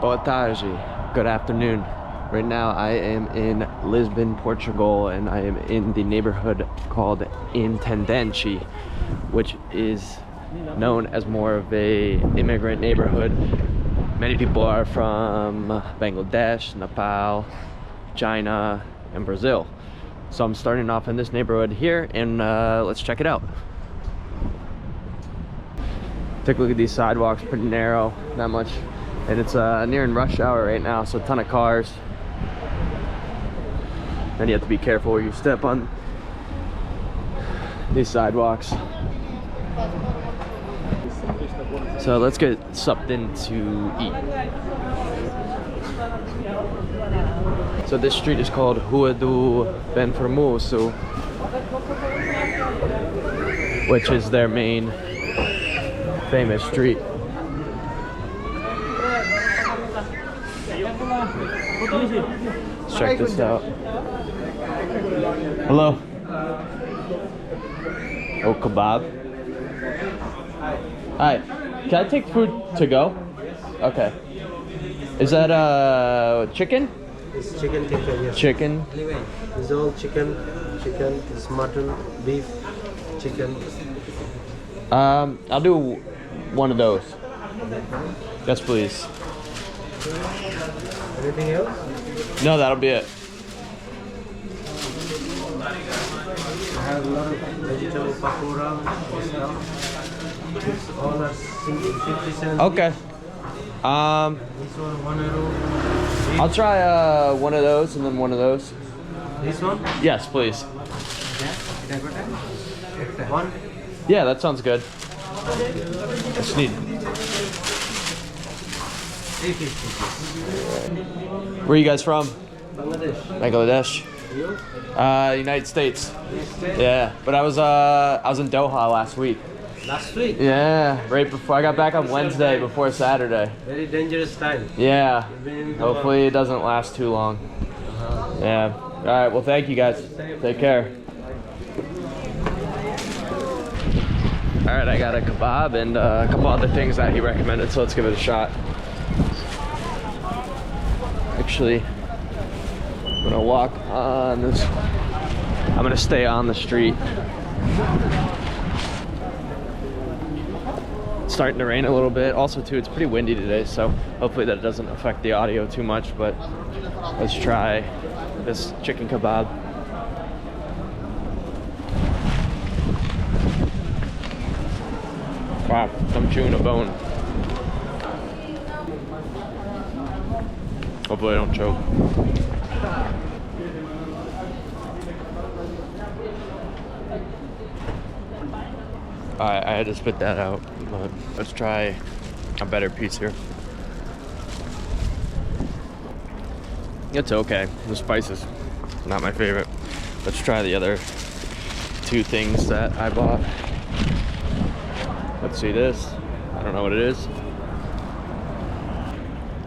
Boa tarde, good afternoon. Right now I am in Lisbon, Portugal, and I am in the neighborhood called Intendente, which is known as more of a immigrant neighborhood. Many people are from Bangladesh, Nepal, China, and Brazil. So I'm starting off in this neighborhood here, and let's check it out. Take a look at these sidewalks, pretty narrow, not much. And it's nearing rush hour right now, so a ton of cars. And you have to be careful where you step on these sidewalks. So let's get something to eat. So this street is called Rua do Benformoso, which is their main famous street. Let's check this out. Hello. Oh, kebab. Hi. Can I take food to go? Okay. Is that chicken? It's chicken tikka, yes. Chicken. It's all chicken. Chicken. It's mutton, beef, chicken. I'll do one of those. Yes, please. Anything else? No, that'll be it. I have a lot of vegetable pakora stuff. It's all are 50 cents. Okay. This one €1. I'll try one of those and then one of those. This one? Yes, please. One? Yeah, that sounds good. Just need. Where are you guys from? Bangladesh. Bangladesh. You? United States. Yeah, but I was in Doha last week. Last week? Yeah, right before I got back on Wednesday before Saturday. Very dangerous time. Yeah. Hopefully it doesn't last too long. Yeah. All right. Well, thank you guys. Take care. All right, I got a kebab and a couple other things that he recommended, so let's give it a shot. Actually, I'm gonna walk on this. I'm gonna stay on the street. It's starting to rain a little bit. Also, too, it's pretty windy today, so hopefully that doesn't affect the audio too much. But let's try this chicken kebab. Wow, I'm chewing a bone. Hopefully I don't choke. I had to spit that out, but let's try a better piece here. It's okay. The spice is not my favorite. Let's try the other two things that I bought. Let's see this. I don't know what it is.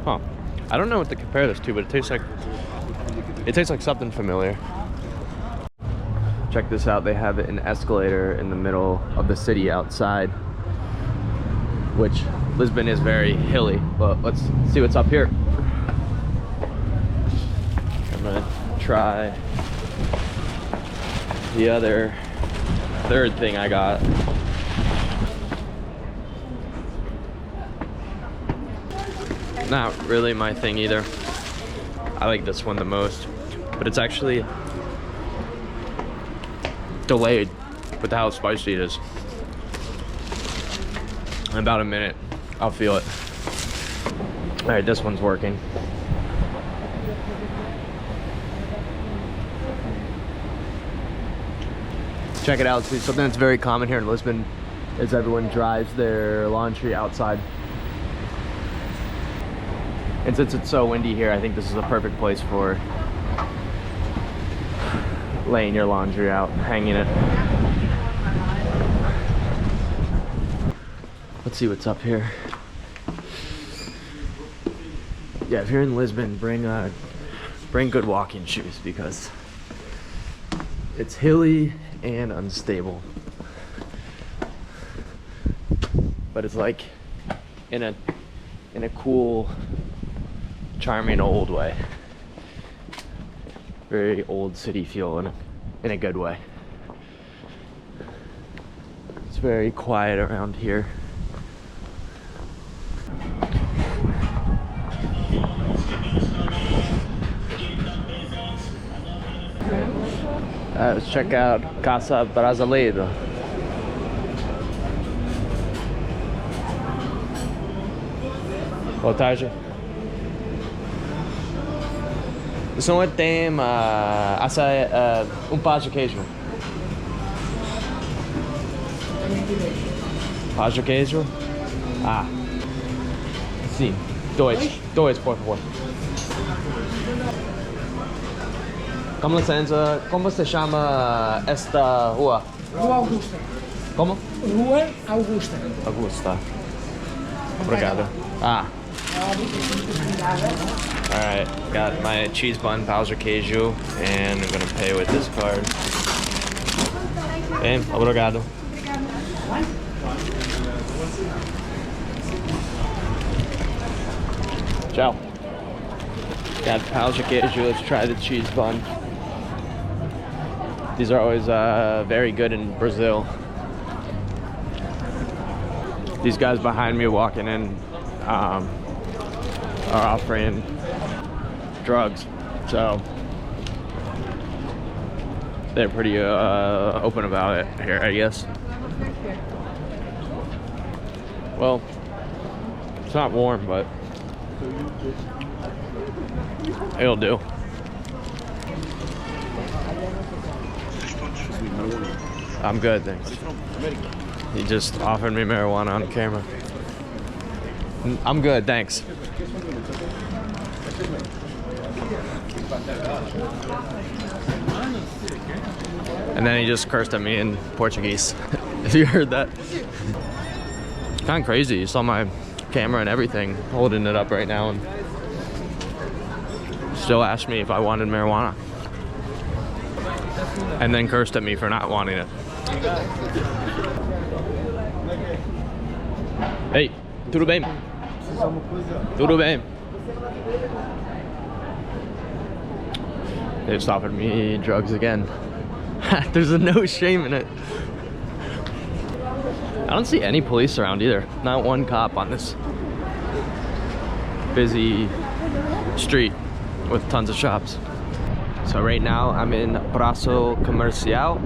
Huh. I don't know what to compare this to, but it tastes like something familiar. Check this out. They have an escalator in the middle of the city outside, which Lisbon is very hilly, but let's see what's up here. I'm gonna try the other third thing I got. Not really my thing either. I like this one the most, but it's actually delayed with how spicy it is. In about a minute, I'll feel it. All right, this one's working. Check it out. See, something that's very common here in Lisbon is everyone drives their laundry outside. And since it's so windy here, I think this is a perfect place for laying your laundry out, hanging it. Let's see what's up here. Yeah, if you're in Lisbon, bring good walking shoes because it's hilly and unstable. But it's like in a cool charming old way. Very old city feel in a good way. It's very quiet around here. Let's check out Casa Brasileiro. Boa tarde. O senhor tem pão de queijo? Pão de queijo? Ah, sim. Dois, por favor. Com licença, como se chama esta rua? Rua Augusta. Como? Rua Augusta. Augusta. Obrigado. Ah. Alright, got my cheese bun, pão de queijo, and I'm gonna pay with this card. Bem, obrigado. Ciao. Got pão de queijo, let's try the cheese bun. These are always very good in Brazil. These guys behind me walking in are offering drugs, so they're pretty open about it here, I guess. Well, it's not warm, but it'll do. I'm good, thanks. He just offered me marijuana on camera. I'm good, thanks. And then he just cursed at me in Portuguese. Have you heard that? Kind of crazy. You saw my camera and everything, holding it up right now, and still asked me if I wanted marijuana. And then cursed at me for not wanting it. Hey, tudo bem? Tudo bem? They just offered me drugs again. There's no shame in it. I don't see any police around either. Not one cop on this busy street with tons of shops. So right now I'm in Praça Comercial,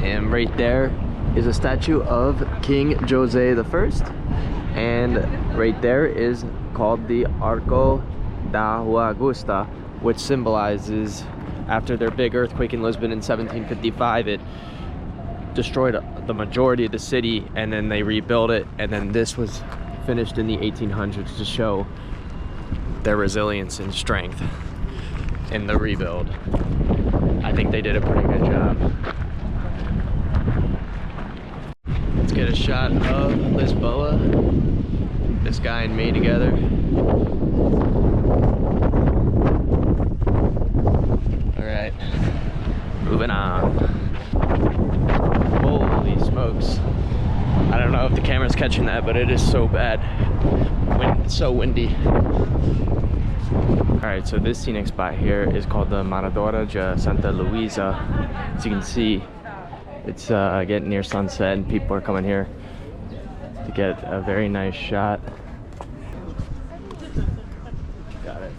and right there is a statue of King Jose I, and right there is called the Arco da Rua Augusta, which symbolizes, after their big earthquake in Lisbon in 1755, it destroyed the majority of the city, and then they rebuilt it, and then this was finished in the 1800s to show their resilience and strength in the rebuild. I think they did a pretty good job. Let's get a shot of Lisboa, this guy and me together. All right, moving on. Holy smokes. I don't know if the camera's catching that, but it is so bad. It's so windy. Alright, so this scenic spot here is called the Miradora de Santa Luisa. As you can see, it's getting near sunset and people are coming here to get a very nice shot. Got it.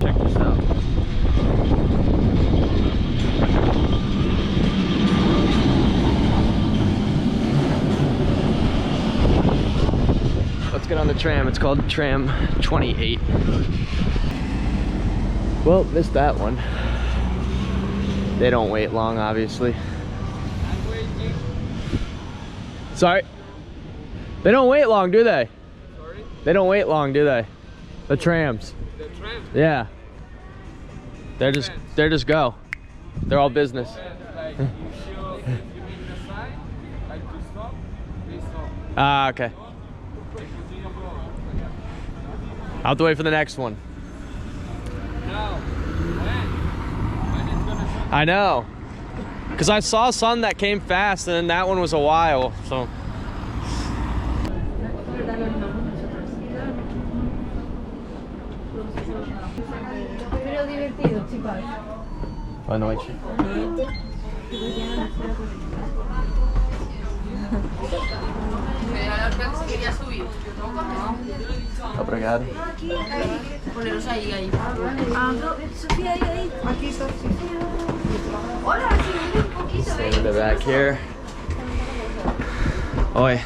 Check this out. Let's get on the tram. It's called Tram 28. Well, missed that one. They don't wait long, obviously. I'm waiting. Sorry. They don't wait long, do they? Sorry? They don't wait long, do they? The trams. The tram? Yeah. They're just go. They're all business. Like, if you make the sign, like to stop, they stop. Ah, okay. I'll have to wait for the next one. Now, when it's gonna stop? I know. Because I saw some that came fast and then that one was a while, so. Pero divertido, chicas. Boa noite. Quería subir. Obrigado. Poneros ahí. Ah, Sofía, ahí. Aquí está Sofía. Hola, sí, un poquito. Stand in the back here. Oi.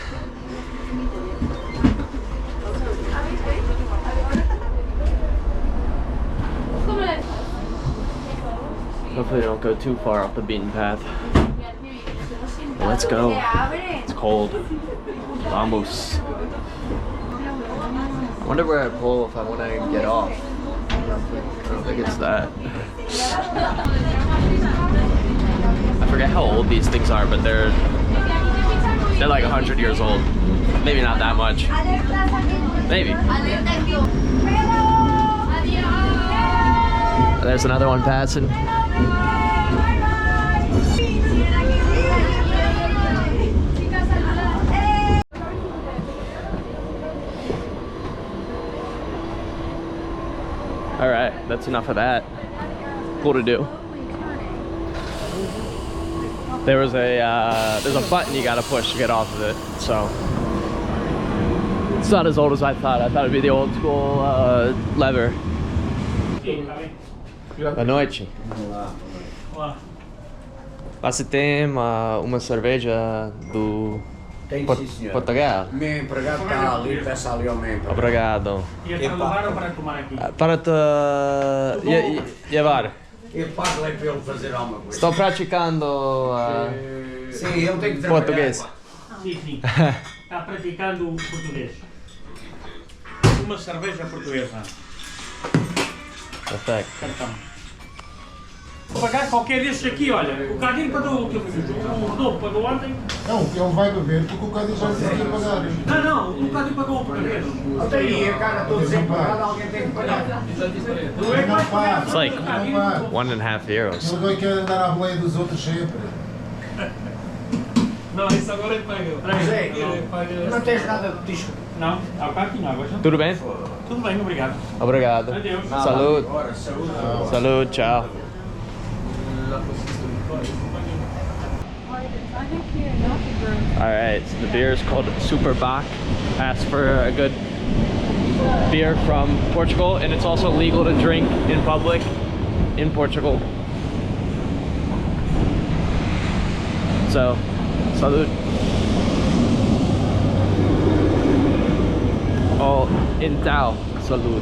Hopefully they don't go too far off the beaten path. But let's go. It's cold. Vamos. I wonder where I pull if I want to get off. I don't think it's that. I forget how old these things are, but they're like 100 years old. Maybe not that much. Maybe. There's another one passing. All right, that's enough of that. Cool to do. There's a button you gotta push to get off of it, so it's not as old as I thought. I thought it'd be the old school lever. Boa noite. Você tem uma cerveja do Tem sim, senhor. Portugal? Meu empregado está ali, peça ali ao meu empregado. Obrigado. E é para levar ou para tomar aqui? Para te levar. Eu pago-lhe para ele fazer alguma coisa. Estou praticando Sim, ele tem que trabalhar. português. Sim, sim. Está praticando o português. Uma cerveja portuguesa. Perfeito. Cartão. Vou pagar qualquer desses aqui, olha. O Cadinho pagou o que eu fiz. O Rodolfo pagou ontem. Não, ele vai beber porque o Cádiz já disse que ia pagar. Não, o Cadinho pagou o português. Até aí, a cara toda desempregada, alguém tem que pagar. Não é que vai Não pagar. faz. It's like Não faz. 1.5 euros. Ele vai querer andar à boleia dos outros sempre. Não, isso agora ele paga. Zé, Ele paga. não tens nada de disco. Não, há bocado tinha água já. Tudo bem? Tudo bem, obrigado. Obrigado. Adeus. Salud. Ora, saúde. Salud, ciao. Alright, so the beer is called Super Bach. Asked for a good beer from Portugal, and it's also legal to drink in public in Portugal. So, salud. Oh, então, salud.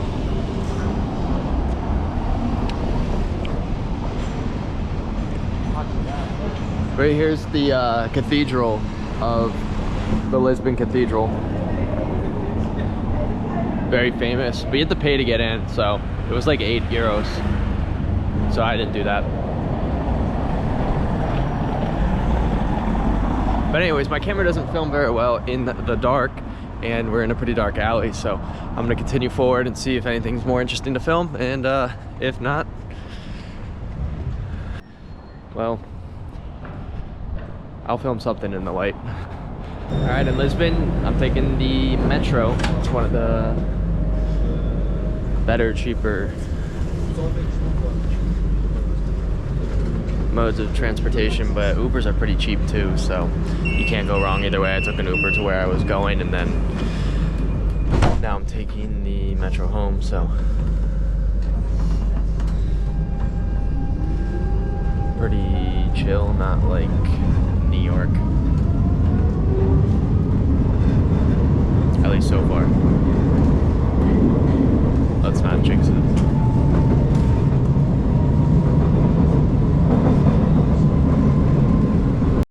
Right here's the cathedral of the Lisbon Cathedral. Very famous, but you have to pay to get in, so it was like 8 euros. So I didn't do that. But anyways, my camera doesn't film very well in the dark, and we're in a pretty dark alley, so I'm gonna continue forward and see if anything's more interesting to film, and if not, well, I'll film something in the light. All right, in Lisbon, I'm taking the metro. It's one of the better, cheaper modes of transportation, but Ubers are pretty cheap too, so you can't go wrong either way. I took an Uber to where I was going, and then now I'm taking the metro home, so pretty chill, not like New York.